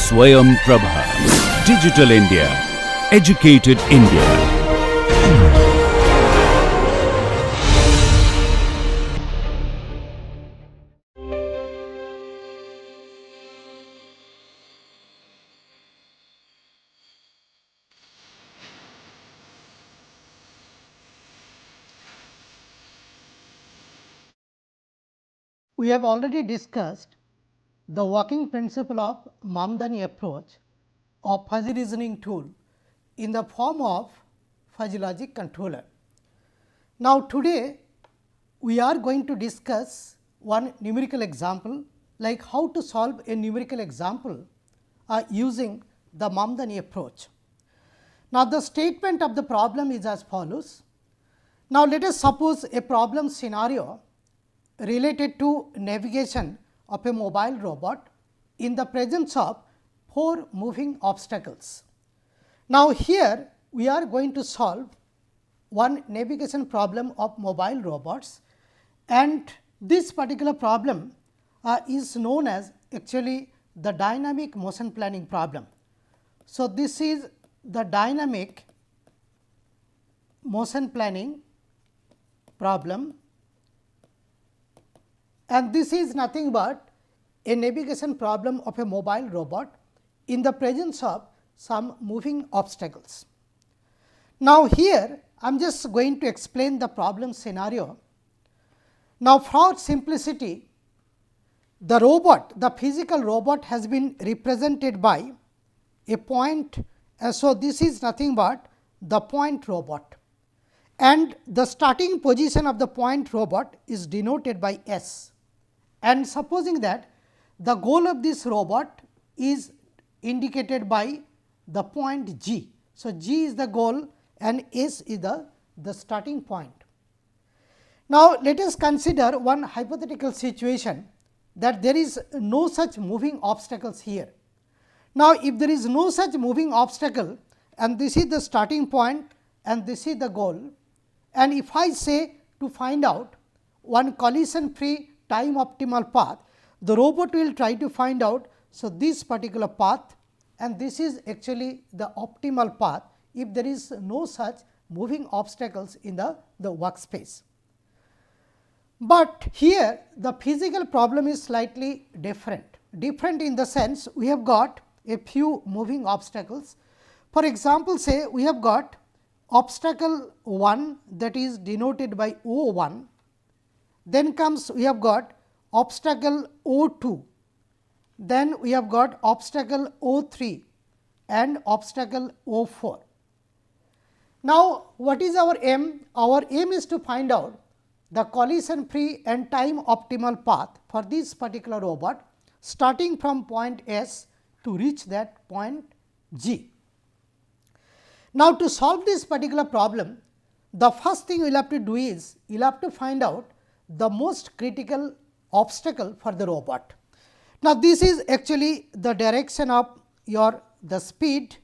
Swayam Prabha. Digital India. Educated India. We have already discussed the working principle of Mamdani approach of fuzzy reasoning tool in the form of fuzzy logic controller. Now, today we are going to discuss one numerical example, like how to solve a numerical example using the Mamdani approach. Now, the statement of the problem is as follows. Now, let us suppose a problem scenario related to navigation of a mobile robot in the presence of 4 moving obstacles. Now, here we are going to solve one navigation problem of mobile robots, and this particular problem is known as actually the dynamic motion planning problem. So, this is the dynamic motion planning problem, and this is nothing but a navigation problem of a mobile robot in the presence of some moving obstacles. Now, here I am just going to explain the problem scenario. Now, for simplicity, the robot, the physical robot has been represented by a point. So, this is nothing but the point robot, and the starting position of the point robot is denoted by S. And supposing that the goal of this robot is indicated by the point G. So, G is the goal and S is the starting point. Now, let us consider one hypothetical situation that there is no such moving obstacles here. Now, if there is no such moving obstacle and this is the starting point and this is the goal, and if I say to find out one collision free time optimal path, the robot will try to find out. So, this particular path, and this is actually the optimal path if there is no such moving obstacles in the workspace. But here the physical problem is slightly different in the sense we have got a few moving obstacles. For example, say we have got obstacle 1, that is denoted by O 1. Then comes we have got obstacle O 2, then we have got obstacle O 3 and obstacle O 4. Now, what is our aim? Our aim is to find out the collision free and time optimal path for this particular robot starting from point S to reach that point G. Now, to solve this particular problem, the first thing we will have to do is you will have to find out the most critical obstacle for the robot. Now, this is actually the direction of the speed.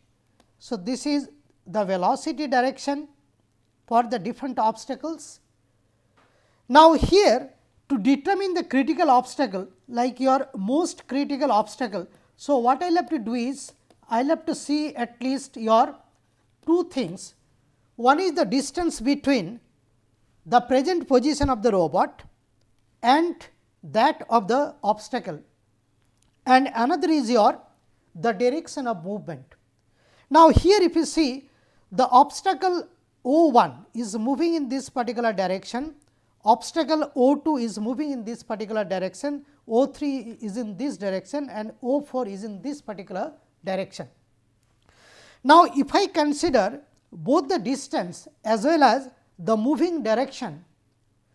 So, this is the velocity direction for the different obstacles. Now, here to determine the critical obstacle, like your most critical obstacle. So, what I will have to do is I will have to see at least your two things. One is the distance between the present position of the robot and that of the obstacle, and another is the direction of movement. Now, here if you see the obstacle O 1 is moving in this particular direction, obstacle O 2 is moving in this particular direction, O 3 is in this direction and O 4 is in this particular direction. Now, if I consider both the distance as well as the moving direction,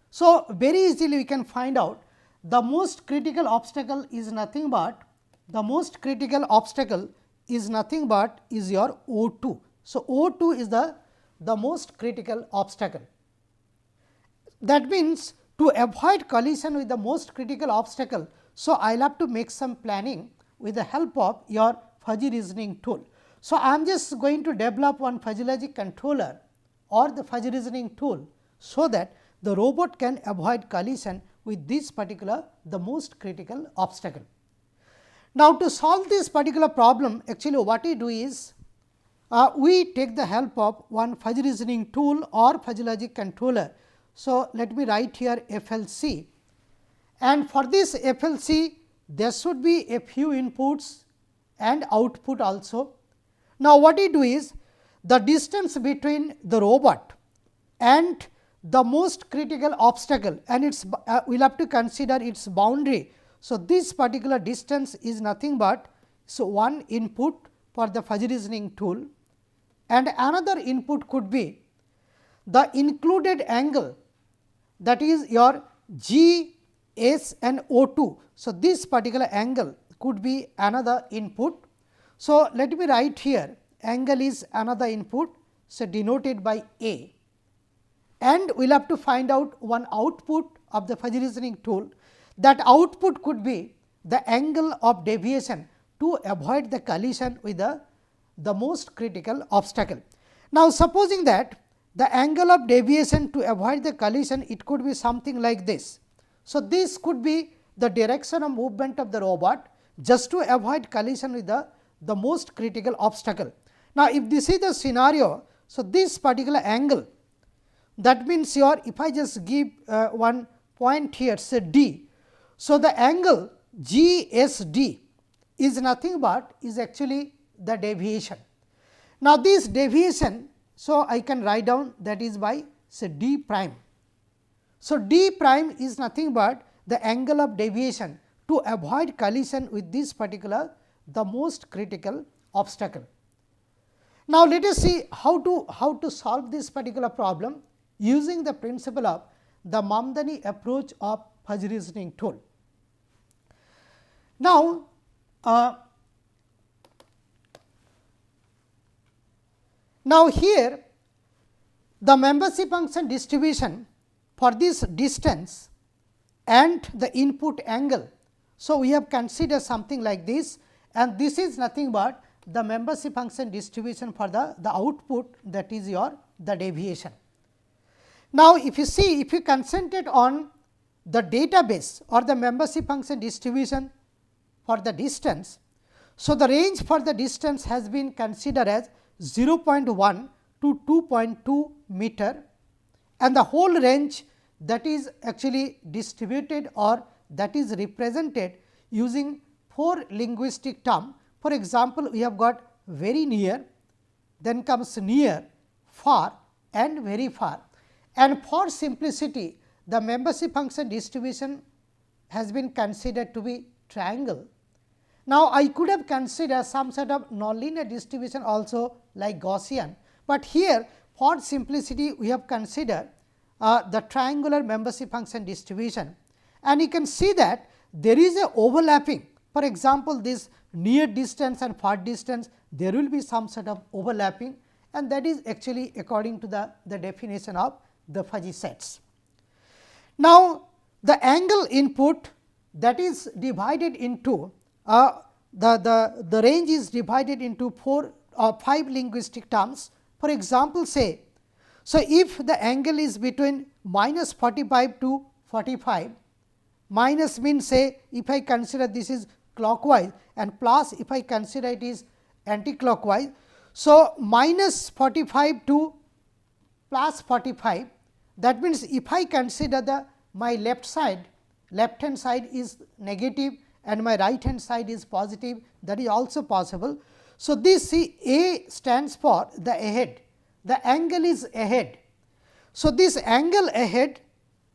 so very easily we can find out the most critical obstacle is nothing but is your O 2. So, O 2 is the most critical obstacle. That means, to avoid collision with the most critical obstacle, so I will have to make some planning with the help of your fuzzy reasoning tool. So, I am just going to develop one fuzzy logic controller or the fuzzy reasoning tool, so that the robot can avoid collision with this particular the most critical obstacle. Now, to solve this particular problem, actually what we do is, we take the help of one fuzzy reasoning tool or fuzzy logic controller. So, let me write here FLC, and for this FLC there should be a few inputs and output also. Now, what we do is, the distance between the robot and the most critical obstacle, and its we will have to consider its boundary. So, this particular distance is nothing but one input for the fuzzy reasoning tool, and another input could be the included angle, that is your G, S and O2. So, this particular angle could be another input. So, let me write here angle is another input, so denoted by A, and we will have to find out one output of the fuzzy reasoning tool. That output could be the angle of deviation to avoid the collision with the most critical obstacle. Now, supposing that the angle of deviation to avoid the collision, it could be something like this. So, this could be the direction of movement of the robot just to avoid collision with the most critical obstacle. Now, if this is the scenario, so this particular angle, that means your, if I just give one point here, say D. So, the angle GSD is nothing but is actually the deviation. Now, this deviation, so I can write down that is by say D prime. So, D prime is nothing but the angle of deviation to avoid collision with this particular the most critical obstacle. Now, let us see how to solve this particular problem using the principle of the Mamdani approach of fuzzy reasoning tool. Now, here the membership function distribution for this distance and the input angle. So, we have considered something like this, and this is nothing but the membership function distribution for the output, that is your the deviation. Now, if you see, if you concentrate on the database or the membership function distribution for the distance. So, the range for the distance has been considered as 0.1 to 2.2 meter, and the whole range that is actually distributed or that is represented using 4 linguistic term. For example, we have got very near, then comes near, far and very far, and for simplicity the membership function distribution has been considered to be triangle. Now, I could have considered some sort of nonlinear distribution also like Gaussian, but here for simplicity we have considered the triangular membership function distribution, and you can see that there is a overlapping. For example, this near distance and far distance, there will be some sort of overlapping, and that is actually according to the definition of the fuzzy sets. Now, the angle input that is divided into the range is divided into 4 or 5 linguistic terms. For example, say, so if the angle is between minus 45 to 45, minus means say if I consider this is clockwise, and plus if I consider it is anti-clockwise. So, minus 45 to plus 45, that means if I consider my left hand side is negative and my right hand side is positive, that is also possible. So, this A stands for the ahead, the angle is ahead. So, this angle ahead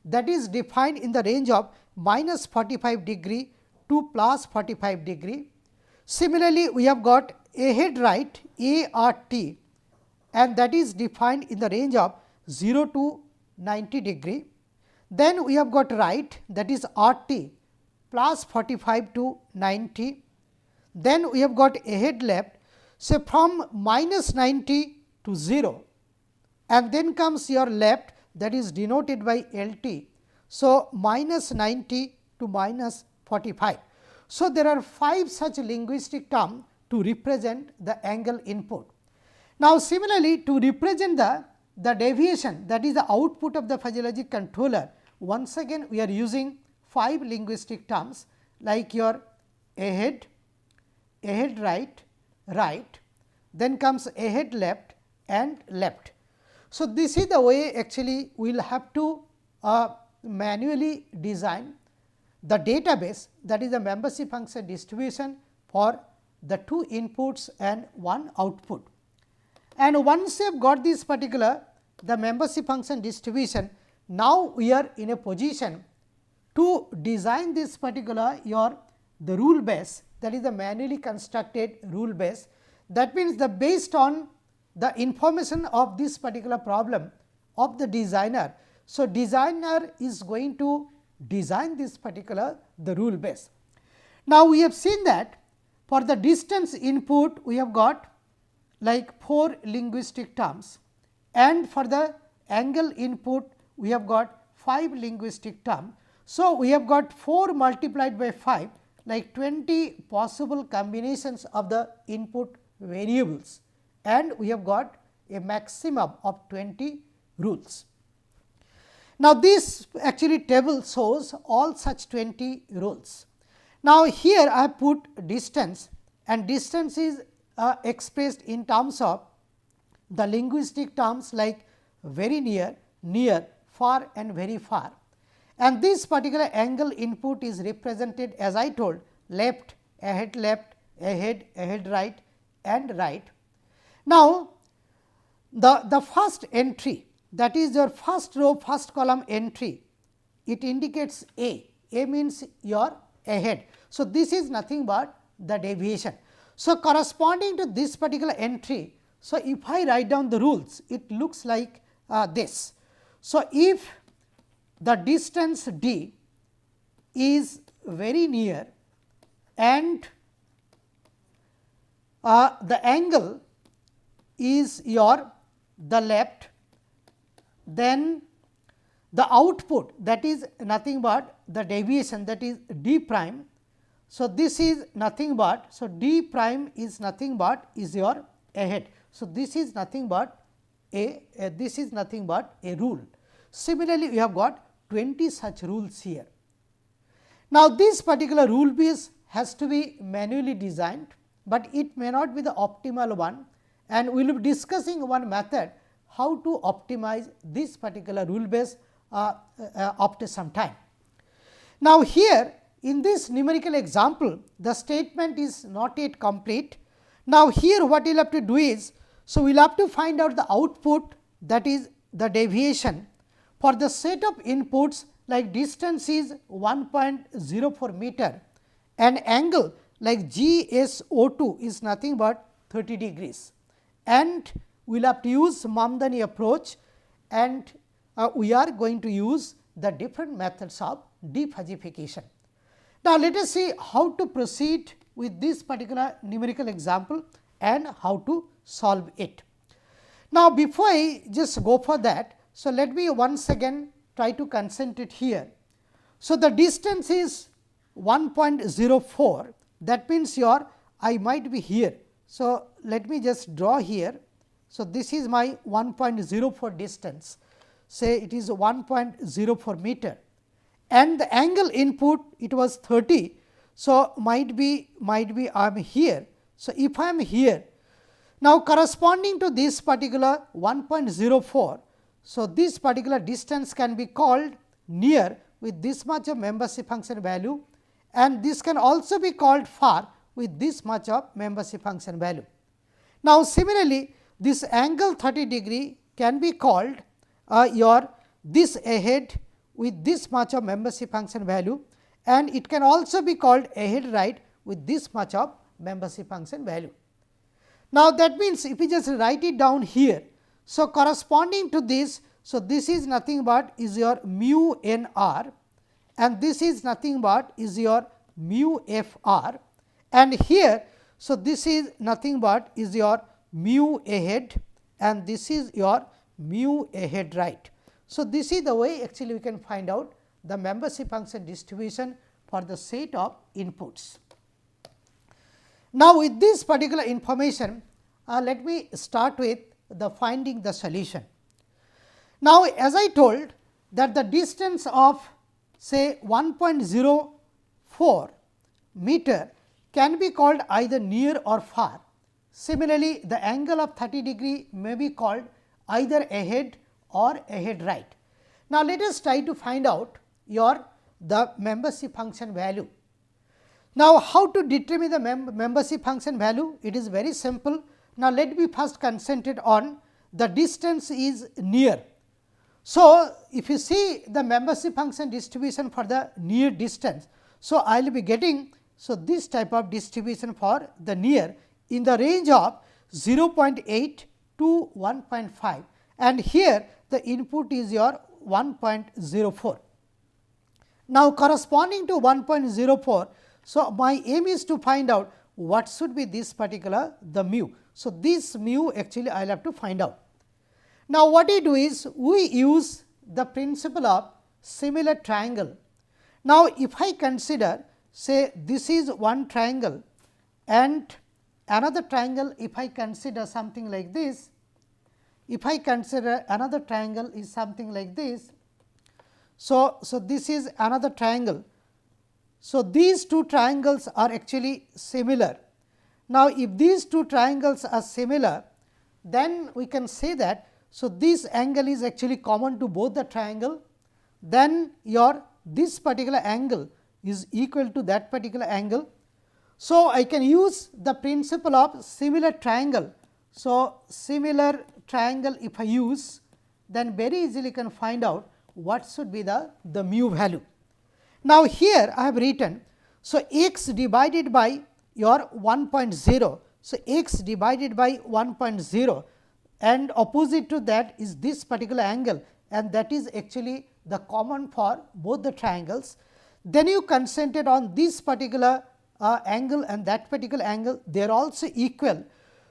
that is defined in the range of minus 45 degree to plus 45 degree. Similarly, we have got ahead right ART, and that is defined in the range of 0 to 90 degree. Then we have got right, that is RT plus 45 to 90. Then we have got ahead left, so from minus 90 to 0, and then comes your left, that is denoted by LT. So, minus 90 to minus 45. So, there are 5 such linguistic terms to represent the angle input. Now, similarly, to represent the deviation, that is the output of the fuzzy logic controller, once again we are using 5 linguistic terms like your ahead, ahead right, right, then comes ahead left and left. So, this is the way actually we will have to manually design the database, that is the membership function distribution for the 2 inputs and 1 output. And once you have got this particular the membership function distribution, now we are in a position to design this particular the rule base, that is the manually constructed rule base. That means, the based on the information of this particular problem of the designer. So, designer is going to design this particular the rule base. Now, we have seen that for the distance input we have got like 4 linguistic terms, and for the angle input we have got 5 linguistic terms. So, we have got 4 multiplied by 5 like 20 possible combinations of the input variables, and we have got a maximum of 20 rules. Now, this actually table shows all such 20 rules. Now, here I have put distance, and distance is expressed in terms of the linguistic terms like very near, near, far and very far. And this particular angle input is represented as I told left, ahead right and right. Now, the first entry, that is your first row first column entry, it indicates A means your ahead. So, this is nothing but the deviation. So, corresponding to this particular entry, so if I write down the rules, it looks like this. So, if the distance d is very near and the angle is the left, then the output, that is nothing but the deviation, that is d prime. So, this is nothing but, so d prime is nothing but is your ahead. So, this is nothing but this is nothing but a rule. Similarly, we have got 20 such rules here. Now, this particular rule base has to be manually designed, but it may not be the optimal one, and we will be discussing one method how to optimize this particular rule base after some time. Now, here in this numerical example, the statement is not yet complete. Now, here what we will have to do is, so we will have to find out the output, that is the deviation for the set of inputs like distance is 1.04 meter and angle like GSO2 is nothing but 30 degrees, and we will have to use Mamdani approach, and we are going to use the different methods of defuzzification. Now, let us see how to proceed with this particular numerical example and how to solve it. Now, before I just go for that, so let me once again try to concentrate here. So, the distance is 1.04, that means I might be here. So, let me just draw here. So, this is my 1.04 distance, say it is 1.04 meter, and the angle input it was 30. So, might be I am here. So, if I am here, now corresponding to this particular 1.04, so this particular distance can be called near with this much of membership function value, and this can also be called far with this much of membership function value. Now, similarly, this angle 30 degree can be called this ahead with this much of membership function value, and it can also be called ahead right with this much of membership function value. Now, that means, if we just write it down here, so corresponding to this, so this is nothing but is your mu n r, and this is nothing but is your mu f r, and here, so this is nothing but is your mu ahead, and this is your mu ahead right. So, this is the way actually we can find out the membership function distribution for the set of inputs. Now, with this particular information, let me start with the finding the solution. Now, as I told that the distance of say 1.04 meter can be called either near or far. Similarly, the angle of 30 degree may be called either ahead or ahead right. Now, let us try to find out the membership function value. Now, how to determine the membership function value? It is very simple. Now, let me first concentrate on the distance is near. So, if you see the membership function distribution for the near distance, so I will be getting this type of distribution for the near in the range of 0.8 to 1.5, and here the input is your 1.04. Now, corresponding to 1.04, so my aim is to find out what should be this particular the mu. So, this mu actually I will have to find out. Now, what we do is we use the principle of similar triangle. Now, if I consider say this is one triangle and another triangle, if I consider something like this, if I consider another triangle is something like this. So, this is another triangle. So, these two triangles are actually similar. Now, if these two triangles are similar, then we can say that this angle is actually common to both the triangle, then this particular angle is equal to that particular angle. So, I can use the principle of similar triangle. So, similar triangle if I use, then very easily can find out what should be the mu value. Now, here I have written, so x divided by your 1.0. So, x divided by 1.0 and opposite to that is this particular angle, and that is actually the common for both the triangles. Then you concentrate on this particular angle and that particular angle, they are also equal.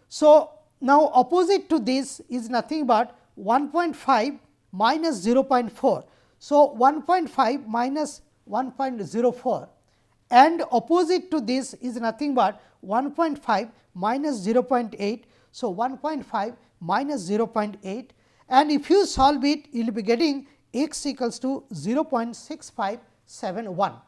So, now opposite to this is nothing but 1.5 minus 0.4. So, 1.5 minus 1.04, and opposite to this is nothing but 1.5 minus 0.8. So, 1.5 minus 0.8, and if you solve it, you will be getting x equals to 0.6571.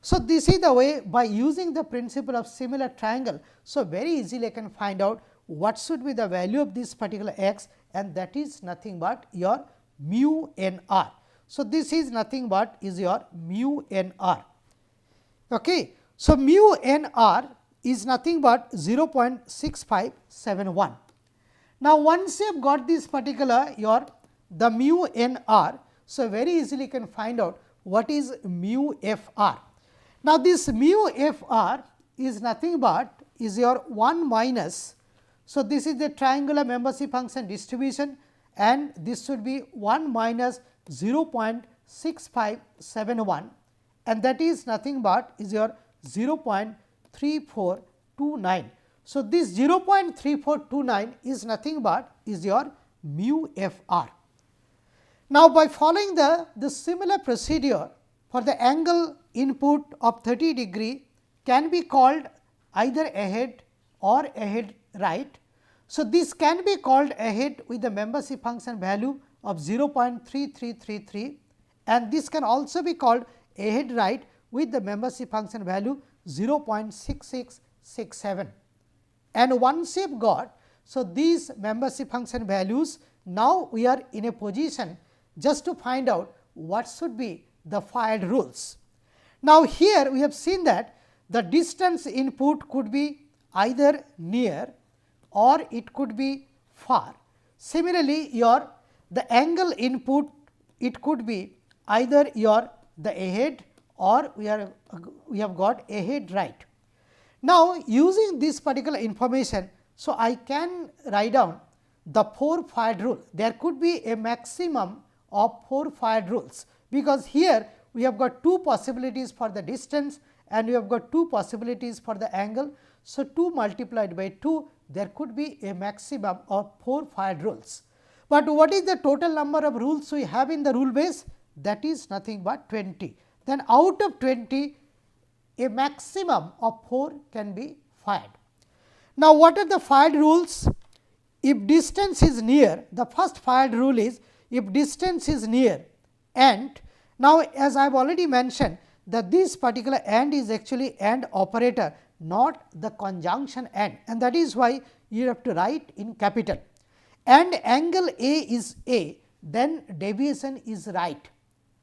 So, this is the way by using the principle of similar triangle. So, very easily I can find out what should be the value of this particular x, and that is nothing but your mu n r. So, this is nothing but is your mu n r. Okay. So, mu n r is nothing but 0.6571. Now, once you have got this particular the mu n r, so very easily can find out what is mu f r. Now, this mu f r is nothing but is your 1 minus. So, this is the triangular membership function distribution, and this should be 1 minus 0.6571, and that is nothing but is your 0.3429. So, this 0.3429 is nothing but is your mu f r. Now, by following the similar procedure for the angle input of 30 degree can be called either ahead or ahead right. So, this can be called ahead with the membership function value of 0.3333, and this can also be called ahead right with the membership function value 0.6667. And once you have got these membership function values, now we are in a position just to find out what should be the fired rules. Now, here we have seen that the distance input could be either near or it could be far. Similarly, the angle input, it could be either the ahead or we have got ahead right. Now, using this particular information, so I can write down the 4 fired rule. There could be a maximum of 4 fired rules, because here we have got 2 possibilities for the distance and we have got 2 possibilities for the angle. So, 2 multiplied by 2, there could be a maximum of 4 fired rules. But what is the total number of rules we have in the rule base? That is nothing but 20. Then out of 20, a maximum of 4 can be fired. Now, what are the fired rules? If distance is near, the first fired rule is if distance is near, and now as I have already mentioned that this particular and is actually and operator, not the conjunction and that is why you have to write in capital. And angle A is A, then deviation is right.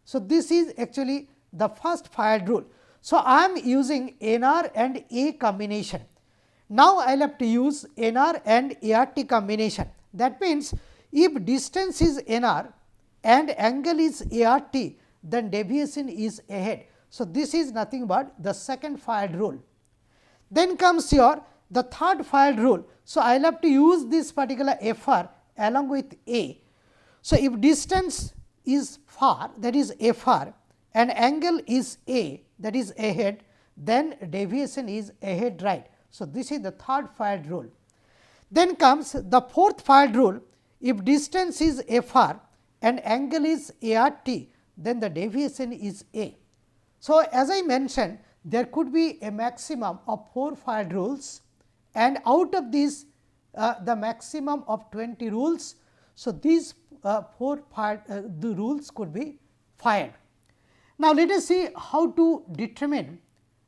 So, this is actually the first fired rule. So, I am using NR and A combination. Now, I will have to use NR and ART combination. That means, if distance is NR and angle is ART, then deviation is ahead. So, this is nothing but the second fired rule. Then comes your the third fired rule. So, I will have to use this particular FR along with A. So, if distance is far, that is FR, and angle is A, that is ahead, then deviation is ahead right. So, this is the third fired rule. Then comes the fourth fired rule. If distance is FR and angle is ART, then the deviation is A. So, as I mentioned, there could be a maximum of 4 fired rules, and out of these the maximum of 20 rules. So, these 4 fired the rules could be fired. Now, let us see how to determine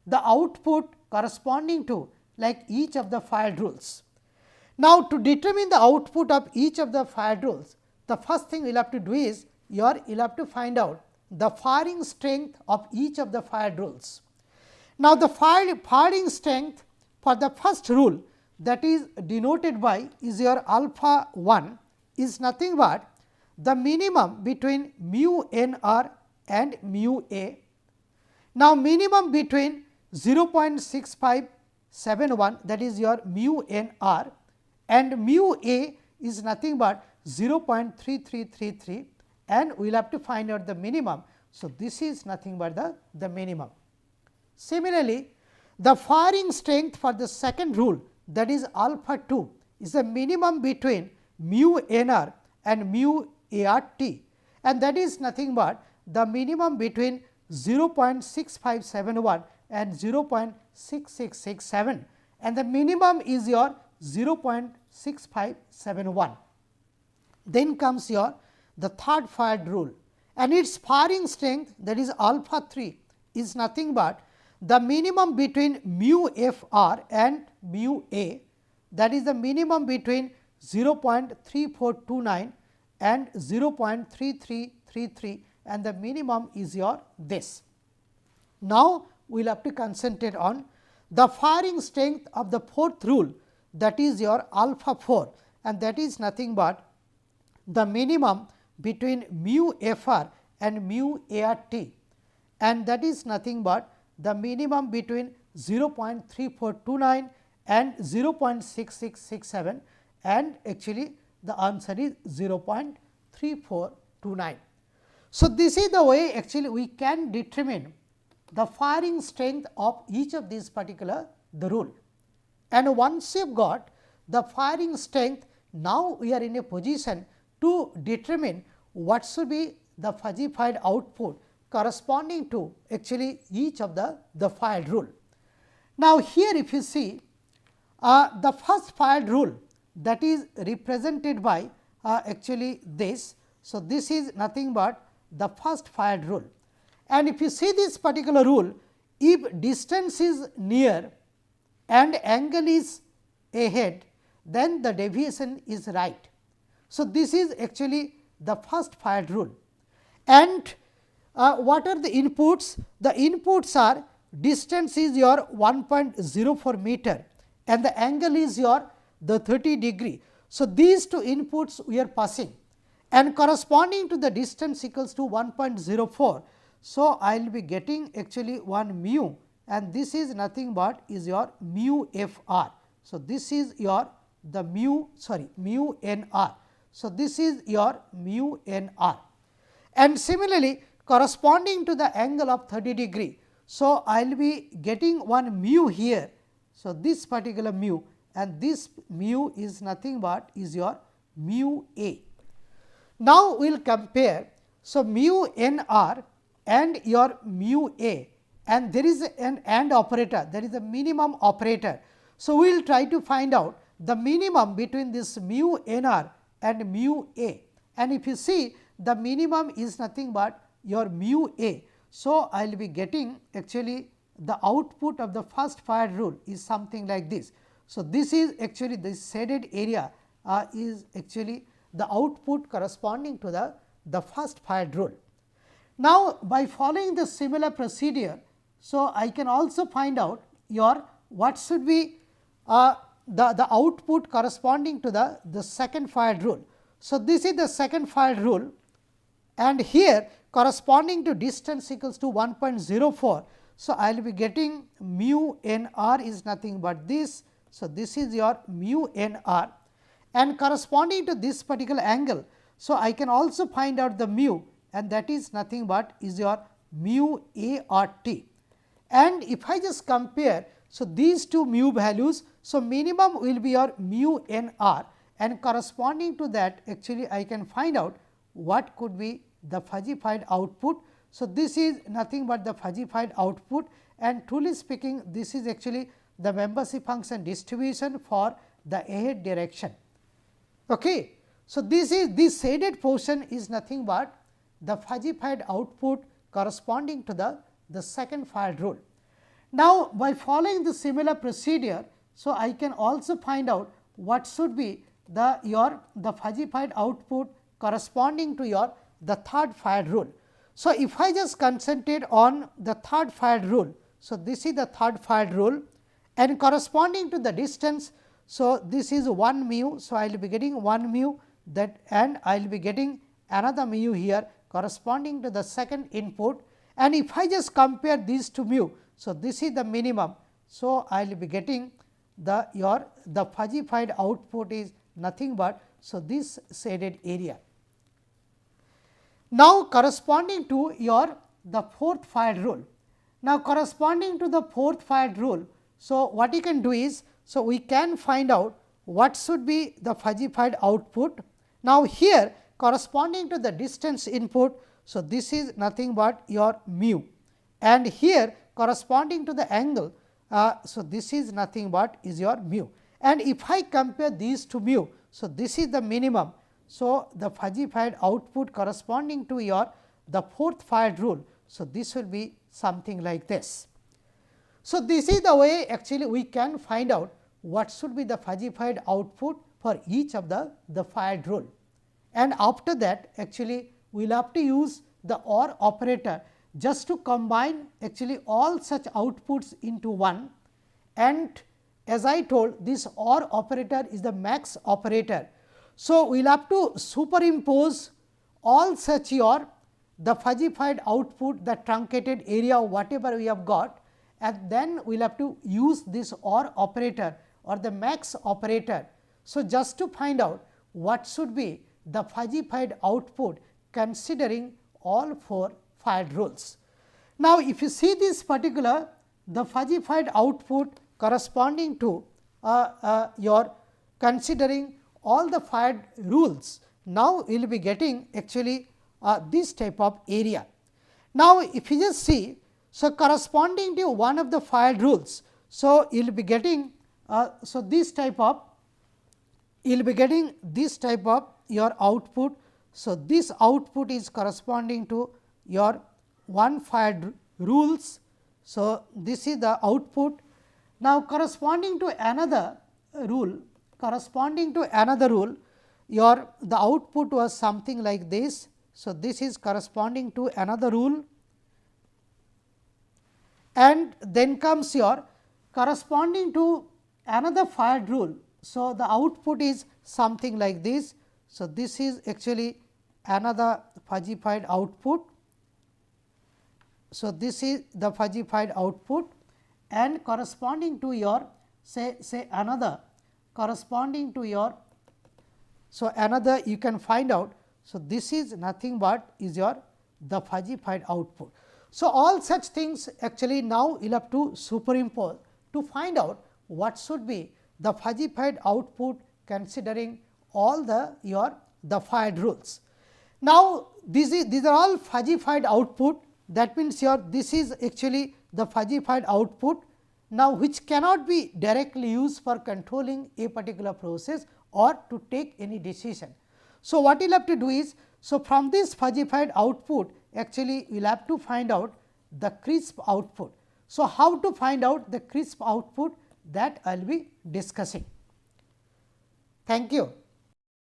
the output corresponding to like each of the fired rules. Now, to determine the output of each of the fired rules, the first thing we will have to do is you will have to find out the firing strength of each of the fired rules. Now, the firing strength for the first rule, that is denoted by is your alpha 1, is nothing but the minimum between mu n r and mu a. Now, minimum between 0.6571, that is your mu n r, and mu a is nothing but 0.3333, and we will have to find out the minimum. So, this is nothing but the minimum. Similarly, the firing strength for the second rule, that is alpha 2, is the minimum between mu n r and mu a r t, and that is nothing but the minimum between 0.6571 and 0.6667, and the minimum is your 0.6571. Then comes your the third fired rule, and its firing strength, that is alpha 3, is nothing but the minimum between mu f r and mu a, that is the minimum between 0.3429 and 0.3333, and the minimum is your this. Now, we will have to concentrate on the firing strength of the fourth rule, that is your alpha 4, and that is nothing but the minimum between mu f r and mu a r t, and that is nothing but the minimum between 0.3429 and 0.6667, and actually the answer is 0.3429. So, this is the way actually we can determine the firing strength of each of these particular the rule. And once you have got the firing strength, now we are in a position to determine what should be the fuzzy-fired output corresponding to actually each of the fired rule. Now, here if you see the first fired rule, that is represented by actually this. So, this is nothing but the first fired rule, and if you see this particular rule, if distance is near and angle is ahead, then the deviation is right. So, this is actually the first fired rule. And what are the inputs? The inputs are distance is your 1.04 meter and the angle is your the 30 degree. So, these two inputs we are passing, and corresponding to the distance equals to 1.04. So, I will be getting actually 1 mu, and this is nothing but is your mu f r. So, this is your the mu n r. So, this is your mu n r, and similarly corresponding to the angle of 30 degree. So, I will be getting 1 mu here. So, this particular mu, and this mu is nothing but is your mu a. Now, we will compare. So, mu n r and your mu a, and there is an AND operator, there is a minimum operator. So, we will try to find out the minimum between this mu n r and mu a, and if you see the minimum is nothing but your mu a. So, I will be getting actually the output of the first fired rule is something like this. So, this is actually this shaded area is actually the output corresponding to the first fired rule. Now, by following the similar procedure, so I can also find out your what should be the output corresponding to the second fired rule. So, this is the second fired rule, and here corresponding to distance equals to 1.04. So, I will be getting mu n r is nothing but this. So, this is your mu n r, and corresponding to this particular angle. So, I can also find out the mu, and that is nothing but is your mu a r t. And if I just compare, so these two mu values, so minimum will be your mu n r, and corresponding to that actually I can find out what could be the fuzzified output. So, this is nothing but the fuzzified output, and truly speaking this is actually the membership function distribution for the ahead direction. Okay. So, this shaded portion is nothing but the fuzzified output corresponding to the second fired rule. Now, by following the similar procedure, so I can also find out what should be the fuzzified output corresponding to the third fired rule. So, if I just concentrate on the third fired rule, so this is the third fired rule, and corresponding to the distance, so this is 1 mu. So, I will be getting 1 mu that, and I will be getting another mu here corresponding to the second input, and if I just compare these two mu, so this is the minimum. So, I will be getting the fuzzified output is nothing but, so this shaded area. Now, corresponding to the fourth fired rule. Now, corresponding to the fourth fired rule, so what you can do is, so we can find out what should be the fuzzified output. Now, here corresponding to the distance input, so this is nothing but your mu, and here corresponding to the angle, so this is nothing but is your mu, and if I compare these two mu, so this is the minimum. So, the fuzzified output corresponding to the fourth fired rule, so this will be something like this. So, this is the way actually we can find out what should be the fuzzified output for each of the fired rule, and after that actually we will have to use the OR operator just to combine actually all such outputs into one, and as I told, this OR operator is the max operator. So, we will have to superimpose all such the fuzzified output, the truncated area whatever we have got, and then we will have to use this OR operator or the max operator. So, just to find out what should be the fuzzified output considering all four fired rules. Now, if you see this particular the fuzzified output corresponding to your considering all the fired rules, now we will be getting actually this type of area. Now, if you just see, so corresponding to one of the fired rules, so you will be getting so this type of, you will be getting this type of your output. So, this output is corresponding to your one fired rules. So, this is the output. Now, corresponding to another rule, the output was something like this. So, this is corresponding to another rule, and then comes your corresponding to another fired rule. So, the output is something like this. So, this is actually another fuzzified output. So, this is the fuzzified output, and corresponding to your say another corresponding to your, so another you can find out. So, this is nothing but is your the fuzzified output. So, all such things actually now you will have to superimpose to find out what should be the fuzzified output considering all the fired rules. Now, these are all fuzzified output, that means this is actually the fuzzified output, now which cannot be directly used for controlling a particular process or to take any decision. So, what you will have to do is, so from this fuzzified output actually we will have to find out the crisp output. So, how to find out the crisp output, that I will be discussing. Thank you.